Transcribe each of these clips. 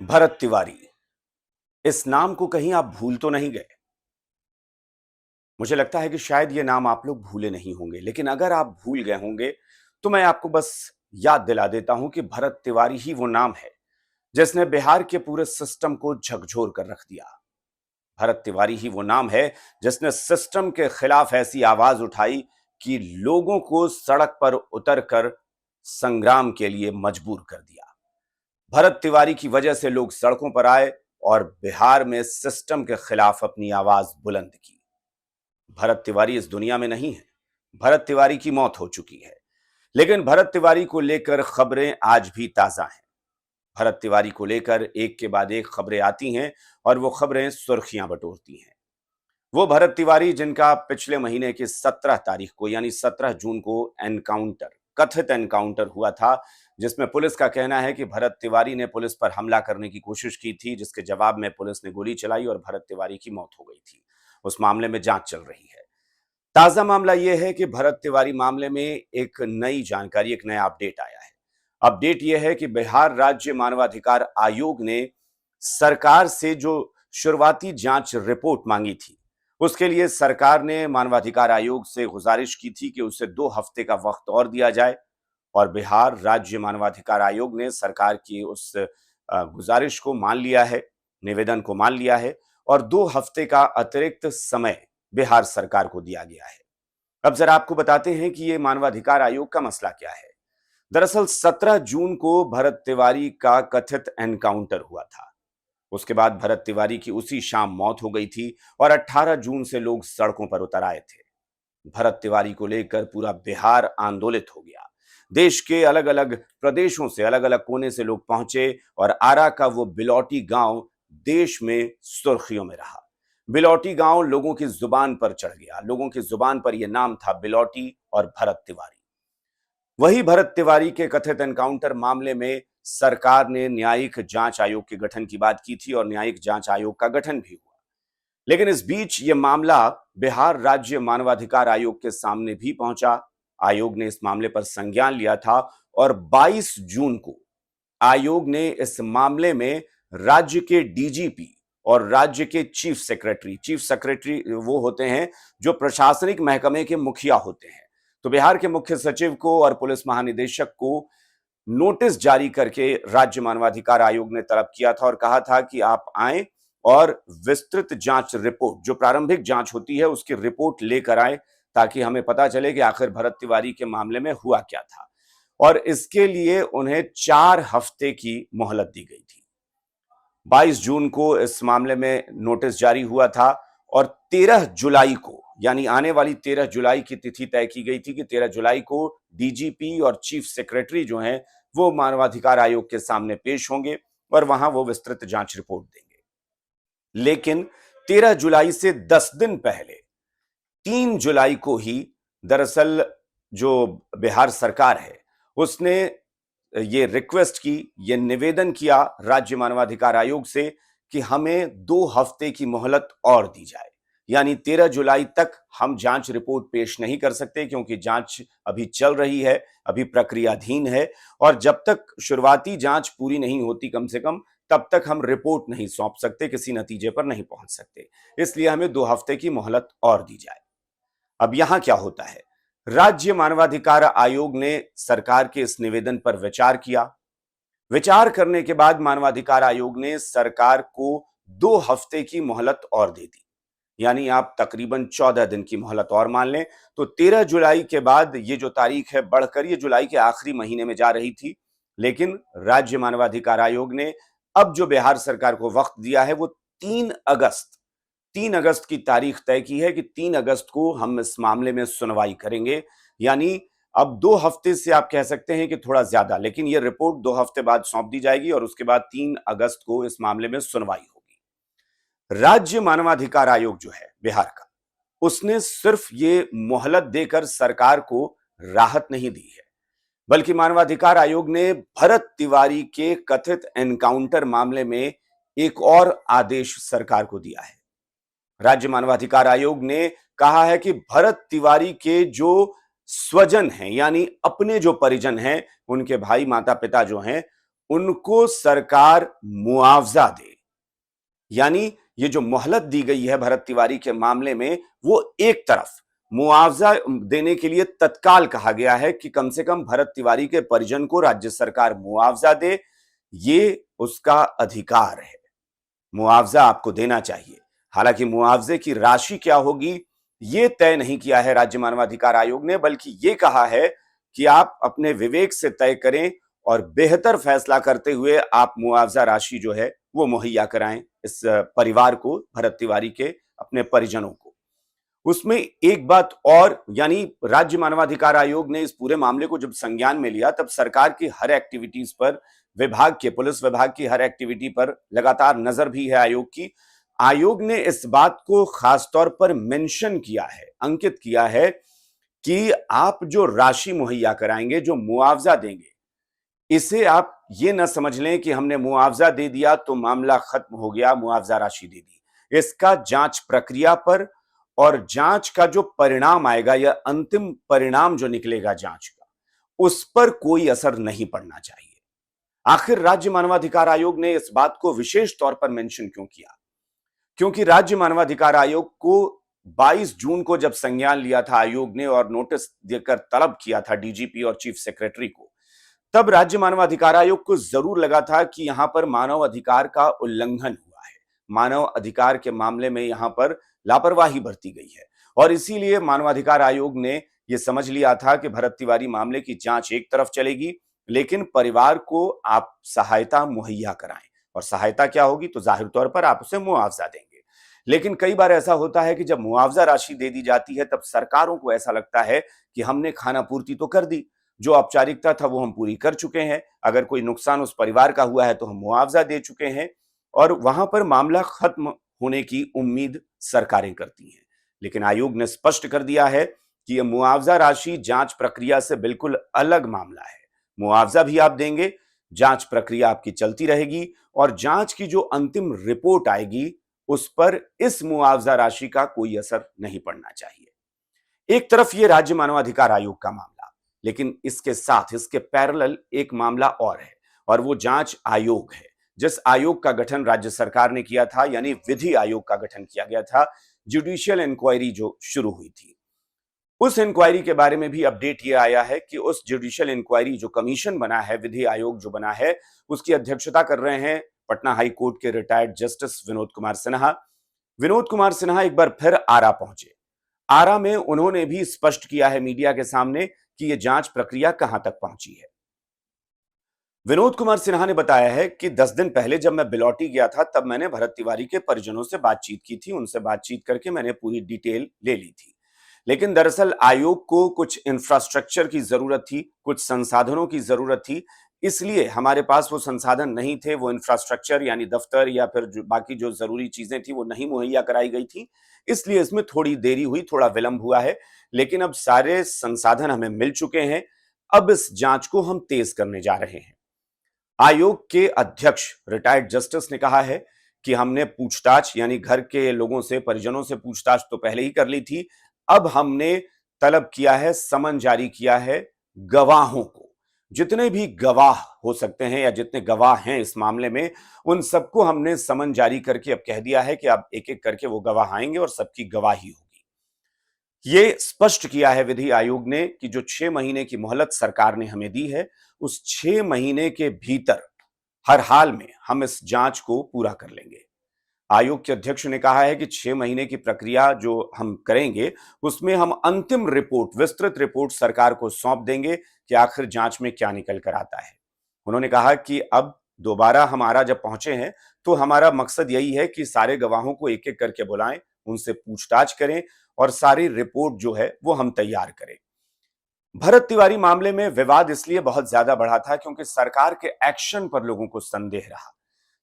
भरत तिवारी, इस नाम को कहीं आप भूल तो नहीं गए? मुझे लगता है कि शायद ये नाम आप लोग भूले नहीं होंगे, लेकिन अगर आप भूल गए होंगे, तो मैं आपको बस याद दिला देता हूं कि भरत तिवारी ही वो नाम है, जिसने बिहार के पूरे सिस्टम को झकझोर कर रख दिया। भरत तिवारी ही वो नाम है, जिसने सिस्टम के खिलाफ ऐसी आवाज उठाई कि लोगों को सड़क पर उतरकर संग्राम के लिए मजबूर कर दिया। भरत तिवारी की वजह से लोग सड़कों पर आए और बिहार में सिस्टम के खिलाफ अपनी आवाज बुलंद की। भरत तिवारी इस दुनिया में नहीं है। भरत तिवारी की मौत हो चुकी है, लेकिन भरत तिवारी को लेकर खबरें आज भी ताजा हैं। भरत तिवारी को लेकर एक के बाद एक खबरें आती हैं और वो खबरें सुर्खियां बटोरती हैं। वो भरत तिवारी जिनका पिछले महीने की 17 तारीख को यानी 17 जून को एनकाउंटर, कथित एनकाउंटर हुआ था, जिसमें पुलिस का कहना है कि भरत तिवारी ने पुलिस पर हमला करने की कोशिश की थी, जिसके जवाब में पुलिस ने गोली चलाई और भरत तिवारी की मौत हो गई थी। उस मामले में जांच चल रही है। ताजा मामला यह है कि भरत तिवारी मामले में एक नई जानकारी, एक नया अपडेट आया है। अपडेट यह है कि बिहार राज्य मानवाधिकार आयोग ने सरकार से जो शुरुआती जांच रिपोर्ट मांगी थी, उसके लिए सरकार ने मानवाधिकार आयोग से गुजारिश की थी कि उसे 2 हफ्ते का वक्त और दिया जाए, और बिहार राज्य मानवाधिकार आयोग ने सरकार की उस गुजारिश को मान लिया है, निवेदन को मान लिया है, और 2 हफ्ते का अतिरिक्त समय बिहार सरकार को दिया गया है। अब जरा आपको बताते हैं कि ये मानवाधिकार आयोग का मसला क्या है। दरअसल 17 जून को भरत तिवारी का कथित एनकाउंटर हुआ था। उसके बाद भरत तिवारी की उसी शाम मौत हो गई थी और 18 जून से लोग सड़कों पर उतर आए थे। भरत तिवारी को लेकर पूरा बिहार आंदोलित हो गया। देश के अलग अलग प्रदेशों से, अलग अलग कोने से लोग पहुंचे और आरा का वो बिलौटी गांव देश में सुर्खियों में रहा। बिलौटी गांव लोगों की जुबान पर चढ़ गया। लोगों की जुबान पर यह नाम था बिलौटी और भरत तिवारी। वही भरत तिवारी के कथित एनकाउंटर मामले में सरकार ने न्यायिक जांच आयोग के गठन की बात की थी और न्यायिक जांच आयोग का गठन भी हुआ। लेकिन इस बीच यह मामला बिहार राज्य मानवाधिकार आयोग के सामने भी पहुंचा। आयोग ने इस मामले पर संज्ञान लिया था और 22 जून को आयोग ने इस मामले में राज्य के डीजीपी और राज्य के चीफ सेक्रेटरी वो होते हैं जो प्रशासनिक महकमे के मुखिया होते हैं, तो बिहार के मुख्य सचिव को और पुलिस महानिदेशक को नोटिस जारी करके राज्य मानवाधिकार आयोग ने तलब किया था और कहा था कि आप आए और विस्तृत जांच रिपोर्ट, जो प्रारंभिक जांच होती है, उसकी रिपोर्ट लेकर आए, ताकि हमें पता चले कि आखिर भरत तिवारी के मामले में हुआ क्या था। और इसके लिए उन्हें 4 हफ्ते की मोहलत दी गई थी। 22 जून को इस मामले में नोटिस जारी हुआ था और 13 जुलाई को, यानी आने वाली 13 जुलाई की तिथि तय की गई थी कि 13 जुलाई को डीजीपी और चीफ सेक्रेटरी जो हैं वो मानवाधिकार आयोग के सामने पेश होंगे और वहां वो विस्तृत जांच रिपोर्ट देंगे। लेकिन 13 जुलाई से 10 दिन पहले 3 जुलाई को ही दरअसल जो बिहार सरकार है उसने ये रिक्वेस्ट की, ये निवेदन किया राज्य मानवाधिकार आयोग से कि हमें 2 हफ्ते की मोहलत और दी जाए। यानी 13 जुलाई तक हम जांच रिपोर्ट पेश नहीं कर सकते, क्योंकि जांच अभी चल रही है, अभी प्रक्रियाधीन है, और जब तक शुरुआती जांच पूरी नहीं होती कम से कम, तब तक हम रिपोर्ट नहीं सौंप सकते, किसी नतीजे पर नहीं पहुंच सकते। इसलिए हमें 2 हफ्ते की मोहलत और दी जाए। अब यहां क्या होता है, राज्य मानवाधिकार आयोग ने सरकार के इस निवेदन पर विचार किया। विचार करने के बाद मानवाधिकार आयोग ने सरकार को 2 हफ्ते की मोहलत और दे दी। यानी आप तकरीबन 14 दिन की मोहलत और मान लें, तो 13 जुलाई के बाद ये जो तारीख है बढ़कर ये जुलाई के आखिरी महीने में जा रही थी। लेकिन राज्य मानवाधिकार आयोग ने अब जो बिहार सरकार को वक्त दिया है वो 3 अगस्त की तारीख तय की है कि 3 अगस्त को हम इस मामले में सुनवाई करेंगे। यानी अब 2 हफ्ते से आप कह सकते हैं कि थोड़ा ज्यादा, लेकिन यह रिपोर्ट 2 हफ्ते बाद सौंप दी जाएगी और उसके बाद 3 अगस्त को इस मामले में सुनवाई होगी। राज्य मानवाधिकार आयोग जो है बिहार का, उसने सिर्फ ये मोहलत देकर सरकार को राहत नहीं दी है, बल्कि मानवाधिकार आयोग ने भरत तिवारी के कथित एनकाउंटर मामले में एक और आदेश सरकार को दिया है। राज्य मानवाधिकार आयोग ने कहा है कि भरत तिवारी के जो स्वजन हैं, यानी अपने जो परिजन हैं, उनके भाई माता पिता जो हैं, उनको सरकार मुआवजा दे। यानी ये जो मोहलत दी गई है भरत तिवारी के मामले में, वो एक तरफ मुआवजा देने के लिए तत्काल कहा गया है कि कम से कम भरत तिवारी के परिजन को राज्य सरकार मुआवजा दे, ये उसका अधिकार है। मुआवजा आपको देना चाहिए। हालांकि मुआवजे की राशि क्या होगी, ये तय नहीं किया है राज्य मानवाधिकार आयोग ने, बल्कि ये कहा है कि आप अपने विवेक से तय करें और बेहतर फैसला करते हुए आप मुआवजा राशि जो है वो मुहैया कराएं इस परिवार को, भरत तिवारी के अपने परिजनों को। उसमें एक बात और, यानी राज्य मानवाधिकार आयोग ने इस पूरे मामले को जब संज्ञान में लिया, तब सरकार की हर एक्टिविटीज पर, विभाग के, पुलिस विभाग की हर एक्टिविटी पर लगातार नजर भी है आयोग की। आयोग ने इस बात को खासतौर पर मेंशन किया है, अंकित किया है कि आप जो राशि मुहैया कराएंगे, जो मुआवजा देंगे, इसे आप ये ना समझ लें कि हमने मुआवजा दे दिया तो मामला खत्म हो गया, मुआवजा राशि दे दी। इसका जांच प्रक्रिया पर और जांच का जो परिणाम आएगा या अंतिम परिणाम जो निकलेगा जांच का, उस पर कोई असर नहीं पड़ना चाहिए। आखिर राज्य मानवाधिकार आयोग ने इस बात को विशेष तौर पर मेंशन क्यों किया? क्योंकि राज्य मानवाधिकार आयोग को 22 जून को जब संज्ञान लिया था आयोग ने और नोटिस देकर तलब किया था डीजीपी और चीफ सेक्रेटरी को, तब राज्य मानवाधिकार आयोग को जरूर लगा था कि यहां पर मानव अधिकार का उल्लंघन हुआ है, मानव अधिकार के मामले में यहां पर लापरवाही बरती गई है, और इसीलिए मानवाधिकार आयोग ने यह समझ लिया था कि भरत तिवारी मामले की जांच एक तरफ चलेगी, लेकिन परिवार को आप सहायता मुहैया कराएं। और सहायता क्या होगी, तो जाहिर तौर पर आप उसे मुआवजा देंगे। लेकिन कई बार ऐसा होता है कि जब मुआवजा राशि दे दी जाती है, तब सरकारों को ऐसा लगता है कि हमने खाना पूर्ति तो कर दी, जो औपचारिकता था वो हम पूरी कर चुके हैं, अगर कोई नुकसान उस परिवार का हुआ है तो हम मुआवजा दे चुके हैं, और वहां पर मामला खत्म होने की उम्मीद सरकारें करती हैं। लेकिन आयोग ने स्पष्ट कर दिया है कि यह मुआवजा राशि जांच प्रक्रिया से बिल्कुल अलग मामला है। मुआवजा भी आप देंगे, जांच प्रक्रिया आपकी चलती रहेगी, और जांच की जो अंतिम रिपोर्ट आएगी उस पर इस मुआवजा राशि का कोई असर नहीं पड़ना चाहिए। एक तरफ ये राज्य मानवाधिकार आयोग का मामला, लेकिन इसके साथ, इसके पैरेलल एक मामला और है, और वो जांच आयोग है, जिस आयोग का गठन राज्य सरकार ने किया था, यानी विधि आयोग का गठन किया गया था। जुडिशियल इंक्वायरी जो शुरू हुई थी, उस इंक्वायरी के बारे में भी अपडेट ये आया है कि उस जुडिशियल इंक्वायरी जो कमीशन बना है, विधि आयोग जो बना है, उसकी अध्यक्षता कर रहे हैं पटना हाई कोर्ट के रिटायर्ड जस्टिस विनोद कुमार सिन्हा। विनोद कुमार सिन्हा एक बार फिर आरा पहुंचे। आरा में उन्होंने भी स्पष्ट किया है मीडिया के सामने कि यह जांच प्रक्रिया कहां तक पहुंची है। विनोद कुमार सिन्हा ने बताया है कि 10 दिन पहले जब मैं बिलौटी गया था, तब मैंने भरत तिवारी के परिजनों से बातचीत की थी, उनसे बातचीत करके मैंने पूरी डिटेल ले ली थी। लेकिन दरअसल आयोग को कुछ इंफ्रास्ट्रक्चर की जरूरत थी, कुछ संसाधनों की जरूरत थी, इसलिए हमारे पास वो संसाधन नहीं थे, वो इंफ्रास्ट्रक्चर यानी दफ्तर या फिर बाकी जो जरूरी चीजें थी वो नहीं मुहैया कराई गई थी, इसलिए इसमें थोड़ी देरी हुई, थोड़ा विलंब हुआ है। लेकिन अब सारे संसाधन हमें मिल चुके हैं, अब इस जांच को हम तेज करने जा रहे हैं। आयोग के अध्यक्ष रिटायर्ड जस्टिस ने कहा है कि हमने पूछताछ, यानी घर के लोगों से, परिजनों से पूछताछ तो पहले ही कर ली थी, अब हमने तलब किया है, समन जारी किया है गवाहों को। जितने भी गवाह हो सकते हैं या जितने गवाह हैं इस मामले में, उन सबको हमने समन जारी करके अब कह दिया है कि अब एक एक करके वो गवाह आएंगे और सबकी गवाही होगी। ये स्पष्ट किया है विधि आयोग ने कि जो 6 महीने की मोहलत सरकार ने हमें दी है, उस 6 महीने के भीतर हर हाल में हम इस जांच को पूरा कर लेंगे। आयोग के अध्यक्ष ने कहा है कि 6 महीने की प्रक्रिया जो हम करेंगे, उसमें हम अंतिम रिपोर्ट, विस्तृत रिपोर्ट सरकार को सौंप देंगे कि आखिर जांच में क्या निकल कर आता है। उन्होंने कहा कि अब दोबारा हमारा जब पहुंचे हैं, तो हमारा मकसद यही है कि सारे गवाहों को एक एक करके बुलाएं, उनसे पूछताछ करें और सारी रिपोर्ट जो है वो हम तैयार करें। भरत तिवारी मामले में विवाद इसलिए बहुत ज्यादा बढ़ा था क्योंकि सरकार के एक्शन पर लोगों को संदेह रहा।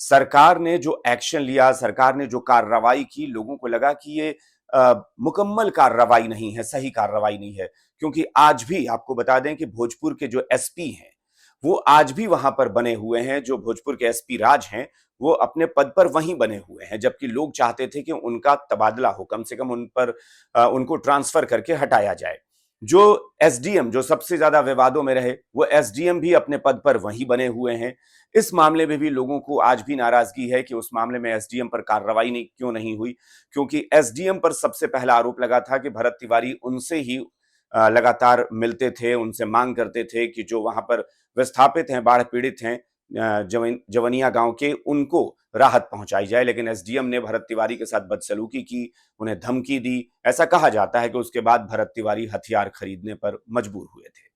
सरकार ने जो एक्शन लिया, सरकार ने जो कार्रवाई की, लोगों को लगा कि ये मुकम्मल कार्रवाई नहीं है, सही कार्रवाई नहीं है, क्योंकि आज भी आपको बता दें कि भोजपुर के जो एसपी हैं, वो आज भी वहां पर बने हुए हैं। जो भोजपुर के एसपी राज हैं, वो अपने पद पर वहीं बने हुए हैं, जबकि लोग चाहते थे कि उनका तबादला हो, कम से कम उन पर उनको ट्रांसफर करके हटाया जाए। जो एसडीएम, जो सबसे ज्यादा विवादों में रहे, वो एसडीएम भी अपने पद पर वहीं बने हुए हैं। इस मामले में भी लोगों को आज भी नाराजगी है कि उस मामले में एसडीएम पर कार्रवाई नहीं क्यों नहीं हुई, क्योंकि एसडीएम पर सबसे पहला आरोप लगा था कि भरत तिवारी उनसे ही लगातार मिलते थे, उनसे मांग करते थे कि जो वहां पर विस्थापित हैं, बाढ़ पीड़ित हैं, जवनिया गांव के, उनको राहत पहुंचाई जाए। लेकिन एसडीएम ने भरत तिवारी के साथ बदसलूकी की, उन्हें धमकी दी। ऐसा कहा जाता है कि उसके बाद भरत तिवारी हथियार खरीदने पर मजबूर हुए थे।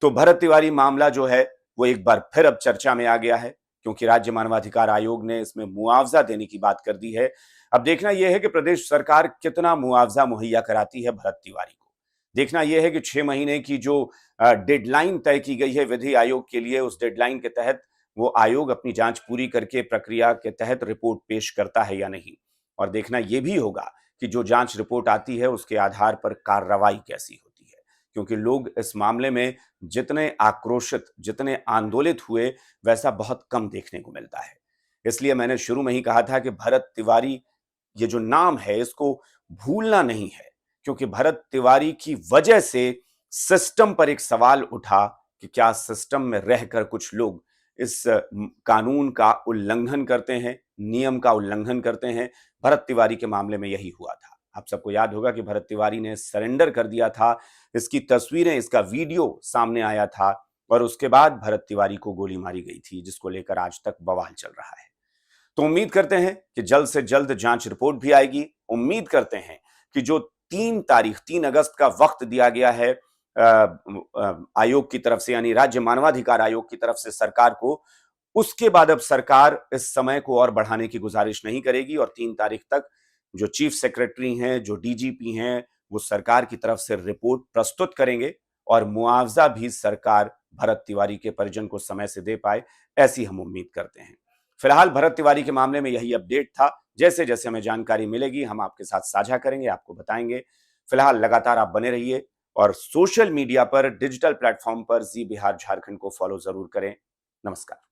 तो भरत तिवारी मामला जो है वो एक बार फिर अब चर्चा में आ गया है, क्योंकि राज्य मानवाधिकार आयोग ने इसमें मुआवजा देने की बात कर दी है। अब देखना यह है कि प्रदेश सरकार कितना मुआवजा मुहैया कराती है भरत तिवारी को। देखना यह है कि 6 महीने की जो डेडलाइन तय की गई है विधि आयोग के लिए, उस डेडलाइन के तहत वो आयोग अपनी जांच पूरी करके प्रक्रिया के तहत रिपोर्ट पेश करता है या नहीं। और देखना यह भी होगा कि जो जांच रिपोर्ट आती है उसके आधार पर कार्रवाई कैसी होती है, क्योंकि लोग इस मामले में जितने आक्रोशित, जितने आंदोलित हुए, वैसा बहुत कम देखने को मिलता है। इसलिए मैंने शुरू में ही कहा था कि भरत तिवारी, ये जो नाम है, इसको भूलना नहीं है, क्योंकि भरत तिवारी की वजह से सिस्टम पर एक सवाल उठा कि क्या सिस्टम में रहकर कुछ लोग इस कानून का उल्लंघन करते हैं, नियम का उल्लंघन करते हैं। भरत तिवारी के मामले में यही हुआ था। आप सबको याद होगा कि भरत तिवारी ने सरेंडर कर दिया था, इसकी तस्वीरें, इसका वीडियो सामने आया था, और उसके बाद भरत तिवारी को गोली मारी गई थी, जिसको लेकर आज तक बवाल चल रहा है। तो उम्मीद करते हैं कि जल्द से जल्द जांच रिपोर्ट भी आएगी। उम्मीद करते हैं कि जो 3 अगस्त का वक्त दिया गया है आयोग की तरफ से, यानी राज्य मानवाधिकार आयोग की तरफ से सरकार को, उसके बाद अब सरकार इस समय को और बढ़ाने की गुजारिश नहीं करेगी, और 3 तारीख तक जो चीफ सेक्रेटरी हैं, जो डीजीपी हैं, वो सरकार की तरफ से रिपोर्ट प्रस्तुत करेंगे, और मुआवजा भी सरकार भरत तिवारी के परिजन को समय से दे पाए, ऐसी हम उम्मीद करते हैं। फिलहाल भरत तिवारी के मामले में यही अपडेट था। जैसे जैसे हमें जानकारी मिलेगी हम आपके साथ साझा करेंगे, आपको बताएंगे। फिलहाल लगातार आप बने रहिए, और सोशल मीडिया पर, डिजिटल प्लेटफॉर्म पर जी बिहार झारखंड को फॉलो जरूर करें। नमस्कार।